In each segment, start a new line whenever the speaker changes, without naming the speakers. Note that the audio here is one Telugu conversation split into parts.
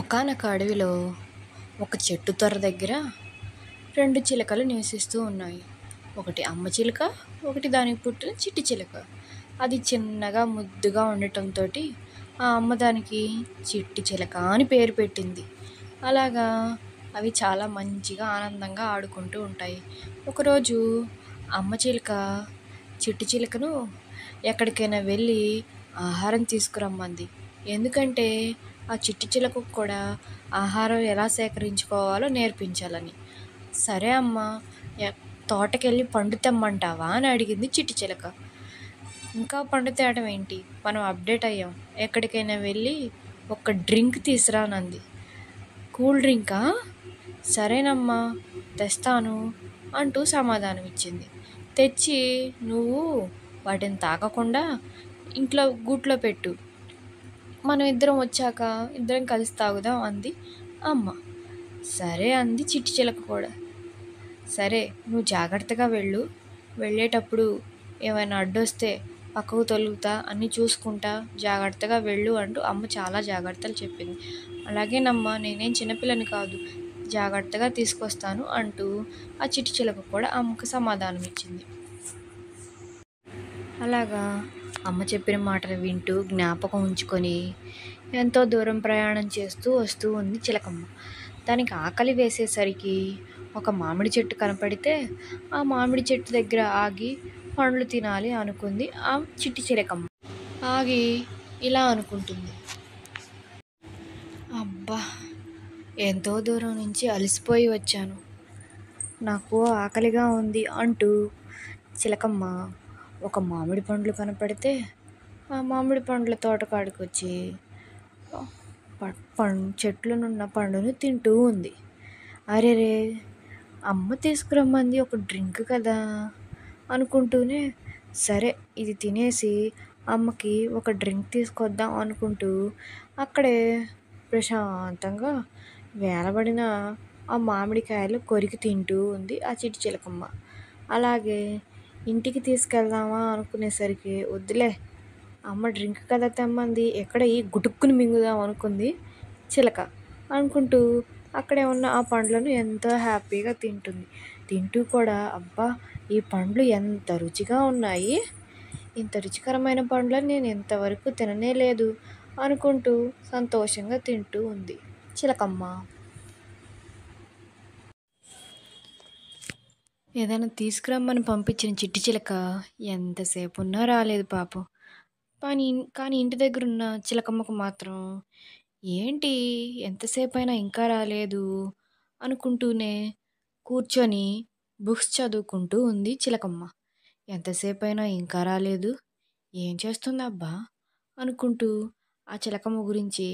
ఒకానొక అడవిలో ఒక చెట్టు తొర్ర దగ్గర 2 చిలకలు నివసిస్తూ ఉన్నాయి. ఒకటి అమ్మ చిలుక, ఒకటి దానికి పుట్టిన చిట్టి చిలుక. అది చిన్నగా ముద్దుగా ఉండటంతోటి ఆ అమ్మ దానికి చిట్టి చిలక అని పేరు పెట్టింది. అలాగా అవి చాలా మంచిగా ఆనందంగా ఆడుకుంటూ ఉంటాయి. ఒకరోజు అమ్మ చిలుక చిట్టి చిలుకను ఎక్కడికైనా వెళ్ళి ఆహారం తీసుకురమ్మంది. ఎందుకంటే ఆ చిట్టి చిలుకకు కూడా ఆహారం ఎలా సేకరించుకోవాలో నేర్పించాలని. సరే అమ్మా, తోటకెళ్ళి పండు తెమ్మంటావా అని అడిగింది చిట్టి చిలక. ఇంకా పండు తేవడం ఏంటి, మనం అప్డేట్ అయ్యాం, ఎక్కడికైనా వెళ్ళి ఒక డ్రింక్ తీసురానంది. కూల్ డ్రింకా? సరేనమ్మా, తెస్తాను అంటూ సమాధానం ఇచ్చింది. తెచ్చి నువ్వు వాటిని తాకకుండా ఇంట్లో గూట్లో పెట్టు, మనం ఇద్దరం వచ్చాక ఇద్దరం కలిసి తాగుదాం అంది అమ్మ. సరే అంది చిట్టి చిలక కూడా. సరే, నువ్వు జాగ్రత్తగా వెళ్ళు, వెళ్ళేటప్పుడు ఏమైనా అడ్డొస్తే పక్కకు తొలుగుతా, అన్నీ చూసుకుంటా, జాగ్రత్తగా వెళ్ళు అంటూ అమ్మ చాలా జాగ్రత్తలు చెప్పింది. అలాగేనమ్మా, నేనేం చిన్నపిల్లని కాదు, జాగ్రత్తగా తీసుకొస్తాను అంటూ ఆ చిట్టి చిలక కూడా అమ్మకు సమాధానం ఇచ్చింది. అలాగా అమ్మ చెప్పిన మాటలు వింటూ జ్ఞాపకం ఉంచుకొని ఎంతో దూరం ప్రయాణం చేస్తూ వస్తూ ఉంది చిలకమ్మ. దానికి ఆకలి వేసేసరికి ఒక మామిడి చెట్టు కనపడితే ఆ మామిడి చెట్టు దగ్గర ఆగి పండ్లు తినాలి అనుకుంది ఆ చిట్టి చిలకమ్మ. ఆగి ఇలా అనుకుంటుంది, అబ్బా, ఎంతో దూరం నుంచి అలసిపోయి వచ్చాను, నాకు ఆకలిగా ఉంది అంటూ చిలకమ్మ ఒక మామిడి పండ్లు కనపడితే ఆ మామిడి పండ్ల తోటకాడికి వచ్చి చెట్లునున్న పండును తింటూ ఉంది. అరెరే, అమ్మ తీసుకురమ్మంది ఒక డ్రింక్ కదా అనుకుంటూనే, సరే ఇది తినేసి అమ్మకి ఒక డ్రింక్ తీసుకొద్దాం అనుకుంటూ అక్కడే ప్రశాంతంగా వేలబడిన ఆ మామిడికాయలు కొరికి తింటూ ఉంది ఆ చిట్టి చిలకమ్మ. అలాగే ఇంటికి తీసుకెళ్దామా అనుకునేసరికి, వద్దులే, అమ్మ డ్రింక్ కదా తెమ్మంది, ఎక్కడ ఈ గుటుక్కుని మింగుదాం అనుకుంది చిలక. అనుకుంటూ అక్కడే ఉన్న ఆ పండ్లను ఎంతో హ్యాపీగా తింటుంది. తింటూ కూడా, అబ్బా, ఈ పండ్లు ఎంత రుచిగా ఉన్నాయి, ఇంత రుచికరమైన పండ్లను నేను ఇంతవరకు తిననే లేదు అనుకుంటూ సంతోషంగా తింటూ ఉంది చిలకమ్మ. ఏదైనా తీసుకురమ్మని పంపించిన చిట్టి చిలక ఎంతసేపు ఉన్నా రాలేదు పాపం. కానీ ఇంటి దగ్గర ఉన్న చిలకమ్మకు మాత్రం, ఏంటి ఎంతసేపు అయినా ఇంకా రాలేదు అనుకుంటూనే కూర్చొని బుక్స్ చదువుకుంటూ ఉంది చిలకమ్మ. ఎంతసేపు అయినా ఇంకా రాలేదు, ఏం చేస్తుందబ్బా అనుకుంటూ ఆ చిలకమ్మ గురించి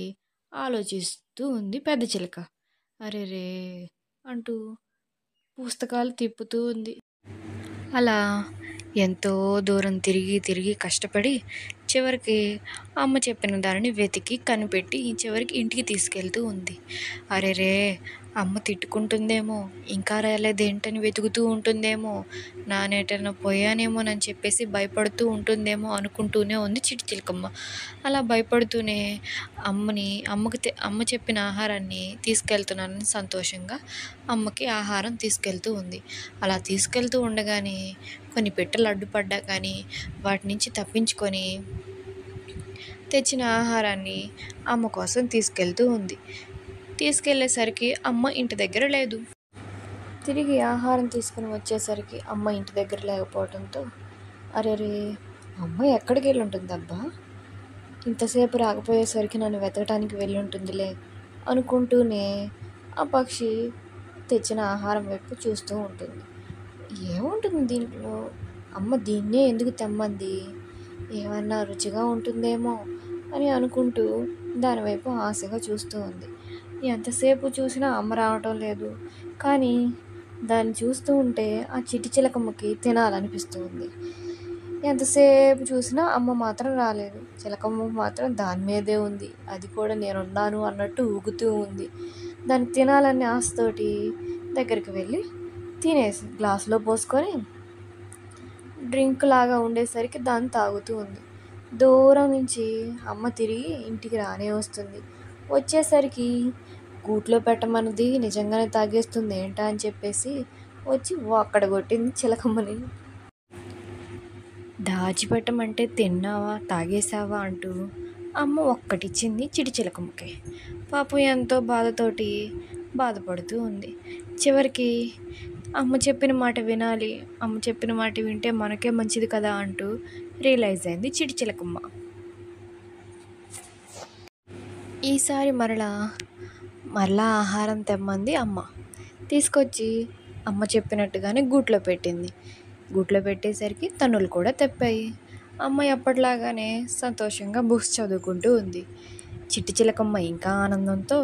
ఆలోచిస్తూ ఉంది పెద్ద చిలక. అరెరే అంటూ పుస్తకాలు తిప్పుతూ ఉంది. అలా ఎంతో దూరం తిరిగి తిరిగి కష్టపడి చివరికి అమ్మ చెప్పిన దానిని వెతికి కనిపెట్టి చివరికి ఇంటికి తీసుకెళ్తూ ఉంది. అరెరే, అమ్మ తిట్టుకుంటుందేమో, ఇంకా రాలేదేంటని వెతుకుతూ ఉంటుందేమో, నానేటన్నా పోయానేమోనని చెప్పేసి భయపడుతూ ఉంటుందేమో అనుకుంటూనే ఉంది చిట్టి చిలకమ్మ. అలా భయపడుతూనే అమ్మ చెప్పిన ఆహారాన్ని తీసుకెళ్తున్నానని సంతోషంగా అమ్మకి ఆహారం తీసుకెళ్తూ ఉంది. అలా తీసుకెళ్తూ ఉండగానే కొన్ని పిట్టలు అడ్డుపడ్డా కానీ వాటి నుంచి తప్పించుకొని తెచ్చిన ఆహారాన్ని అమ్మ కోసం తీసుకెళ్తూ ఉంది. తీసుకెళ్లేసరికి అమ్మ ఇంటి దగ్గర లేదు. తిరిగి ఆహారం తీసుకుని వచ్చేసరికి అమ్మ ఇంటి దగ్గర లేకపోవడంతో, అరెరే, అమ్మ ఎక్కడికి వెళ్ళి ఉంటుందబ్బా, ఇంతసేపు రాకపోయేసరికి నన్ను వెతకడానికి వెళ్ళి ఉంటుందిలే అనుకుంటూనే ఆ పక్షి తెచ్చిన ఆహారం వైపు చూస్తూ ఉంటుంది. ఏముంటుంది దీంట్లో, అమ్మ దీన్నే ఎందుకు తెమ్మంది, ఏమన్నా రుచిగా ఉంటుందేమో అని అనుకుంటూ దానివైపు ఆశగా చూస్తూ ఉంది. ఎంతసేపు చూసినా అమ్మ రావటం లేదు. కానీ దాన్ని చూస్తూ ఉంటే ఆ చిట్టి చిలకమ్మకి తినాలనిపిస్తూ ఉంది. ఎంతసేపు చూసినా అమ్మ మాత్రం రాలేదు. చిలకమ్మ మాత్రం దాని మీదే ఉంది, అది కూడా నేనున్నాను అన్నట్టు ఊగుతూ ఉంది. దానికి తినాలనే ఆశతోటి దగ్గరికి వెళ్ళి తినేసి గ్లాసులో పోసుకొని డ్రింక్ లాగా ఉండేసరికి దాన్ని తాగుతూ ఉంది. దూరం నుంచి అమ్మ తిరిగి ఇంటికి రానే వస్తుంది. వచ్చేసరికి గూట్లో పెట్టమన్నది నిజంగానే తాగేస్తుంది ఏంటా అని చెప్పేసి వచ్చి అక్కడ కొట్టింది చిలకమ్మని. దాచిపెట్టమంటే తిన్నావా తాగేసావా అంటూ అమ్మ ఒక్కటిచ్చింది చిటి చిలకమ్మకి. పాపం ఎంతో బాధతోటి బాధపడుతూ ఉంది. చివరికి అమ్మ చెప్పిన మాట వినాలి, అమ్మ చెప్పిన మాట వింటే మనకే మంచిది కదా అంటూ రియలైజ్ అయింది చిటి చిలకమ్మ. ఈసారి మరలా ఆహారం తెమ్మంది అమ్మ. తీసుకొచ్చి అమ్మ చెప్పినట్టుగానే గూట్లో పెట్టింది. గూట్లో పెట్టేసరికి తన్నులు కూడా తెప్పాయి. అమ్మ ఎప్పటిలాగానే సంతోషంగా బుక్స్ చదువుకుంటూ ఉంది. చిట్టి చిలకమ్మ ఇంకా ఆనందంతో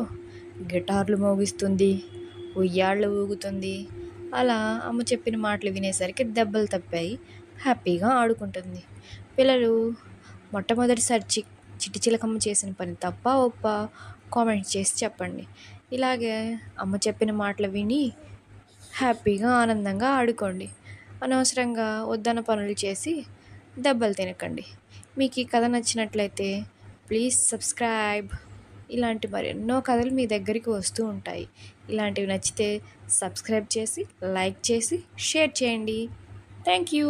గిటార్లు మోగిస్తుంది, ఉయ్యాళ్ళు ఊగుతుంది. అలా అమ్మ చెప్పిన మాటలు వినేసరికి దెబ్బలు తప్పాయి, హ్యాపీగా ఆడుకుంటుంది. పిల్లలు మొట్టమొదటిసారి చిట్టి చిలకమ్మ చేసిన పని తప్ప ఒప్ప కామెంట్ చేసి చెప్పండి. ఇలాగే అమ్మ చెప్పిన మాటలు విని హ్యాపీగా ఆనందంగా ఆడుకోండి. అనవసరంగా వద్దన్న పనులు చేసి దెబ్బలు తినకండి. మీకు ఈ కథ నచ్చినట్లయితే ప్లీజ్ సబ్స్క్రైబ్. ఇలాంటి మరెన్నో కథలు మీ దగ్గరికి వస్తూ ఉంటాయి. ఇలాంటివి నచ్చితే సబ్స్క్రైబ్ చేసి లైక్ చేసి షేర్ చేయండి. Thank you.